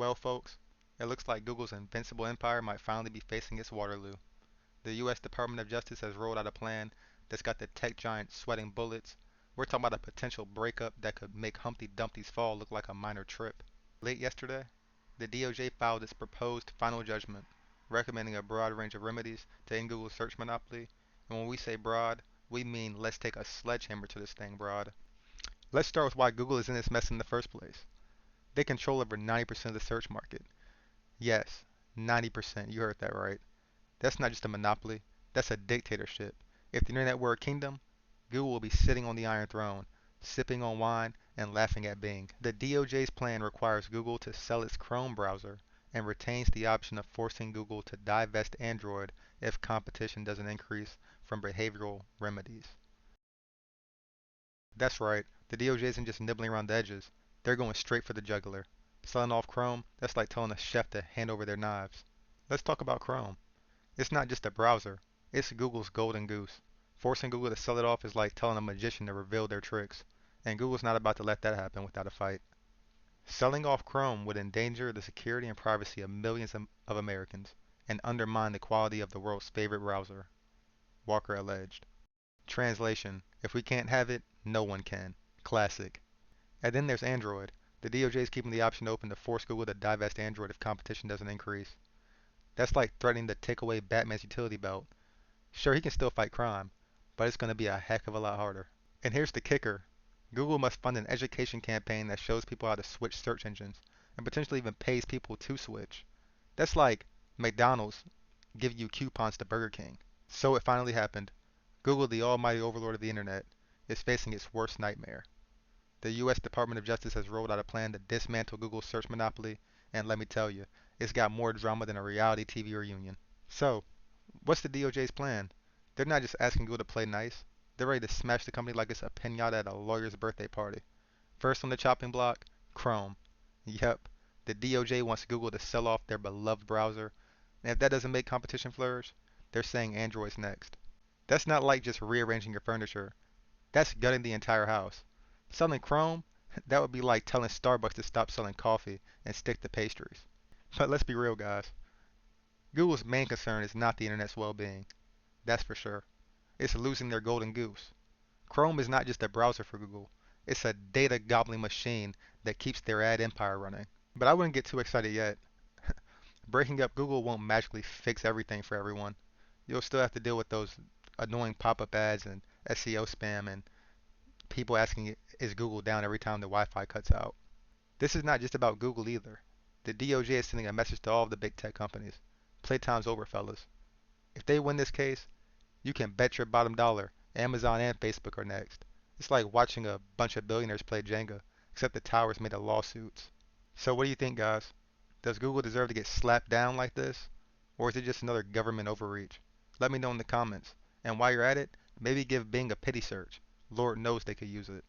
Well, folks, it looks like Google's invincible empire might finally be facing its Waterloo. The US Department of Justice has rolled out a plan that's got the tech giant sweating bullets. We're talking about a potential breakup that could make Humpty Dumpty's fall look like a minor trip. Late yesterday, the DOJ filed its proposed final judgment, recommending a broad range of remedies to end Google's search monopoly. And when we say broad, we mean let's take a sledgehammer to this thing broad. Let's start with why Google is in this mess in the first place. They control over 90% of the search market. Yes, 90%. You heard that right. That's not just a monopoly, that's a dictatorship. If the internet were a kingdom, Google will be sitting on the Iron Throne, sipping on wine and laughing at Bing. The DOJ's plan requires Google to sell its Chrome browser and retains the option of forcing Google to divest Android if competition doesn't increase from behavioral remedies. That's right, the DOJ isn't just nibbling around the edges, they're going straight for the jugular. Selling off Chrome, that's like telling a chef to hand over their knives. Let's talk about Chrome. It's not just a browser, it's Google's golden goose. Forcing Google to sell it off is like telling a magician to reveal their tricks, and Google's not about to let that happen without a fight. Selling off Chrome would endanger the security and privacy of millions of Americans and undermine the quality of the world's favorite browser, Walker alleged. Translation: if we can't have it, no one can. Classic. And then there's Android. The DOJ is keeping the option open to force Google to divest Android if competition doesn't increase. That's like threatening to take away Batman's utility belt. Sure, he can still fight crime, but it's going to be a heck of a lot harder. And here's the kicker. Google must fund an education campaign that shows people how to switch search engines, and potentially even pays people to switch. That's like McDonald's giving you coupons to Burger King. So it finally happened. Google, the almighty overlord of the internet, is facing its worst nightmare. The US Department of Justice has rolled out a plan to dismantle Google's search monopoly, and let me tell you, it's got more drama than a reality TV reunion. So, what's the DOJ's plan? They're not just asking Google to play nice. They're ready to smash the company like it's a pinata at a lawyer's birthday party. First on the chopping block, Chrome. Yep, the DOJ wants Google to sell off their beloved browser, and if that doesn't make competition flourish, they're saying Android's next. That's not like just rearranging your furniture. That's gutting the entire house. Selling Chrome? That would be like telling Starbucks to stop selling coffee and stick to pastries. But let's be real, guys. Google's main concern is not the internet's well-being. That's for sure. It's losing their golden goose. Chrome is not just a browser for Google. It's a data gobbling machine that keeps their ad empire running. But I wouldn't get too excited yet. Breaking up Google won't magically fix everything for everyone. You'll still have to deal with those annoying pop-up ads and SEO spam and people asking is Google down every time the Wi-Fi cuts out. This is not just about Google either. The DOJ is sending a message to all of the big tech companies. Playtime's over, fellas. If they win this case, you can bet your bottom dollar Amazon and Facebook are next. It's like watching a bunch of billionaires play Jenga, except the tower's made of lawsuits. So what do you think, guys? Does Google deserve to get slapped down like this? Or is it just another government overreach? Let me know in the comments. And while you're at it, maybe give Bing a pity search. Lord knows they could use it.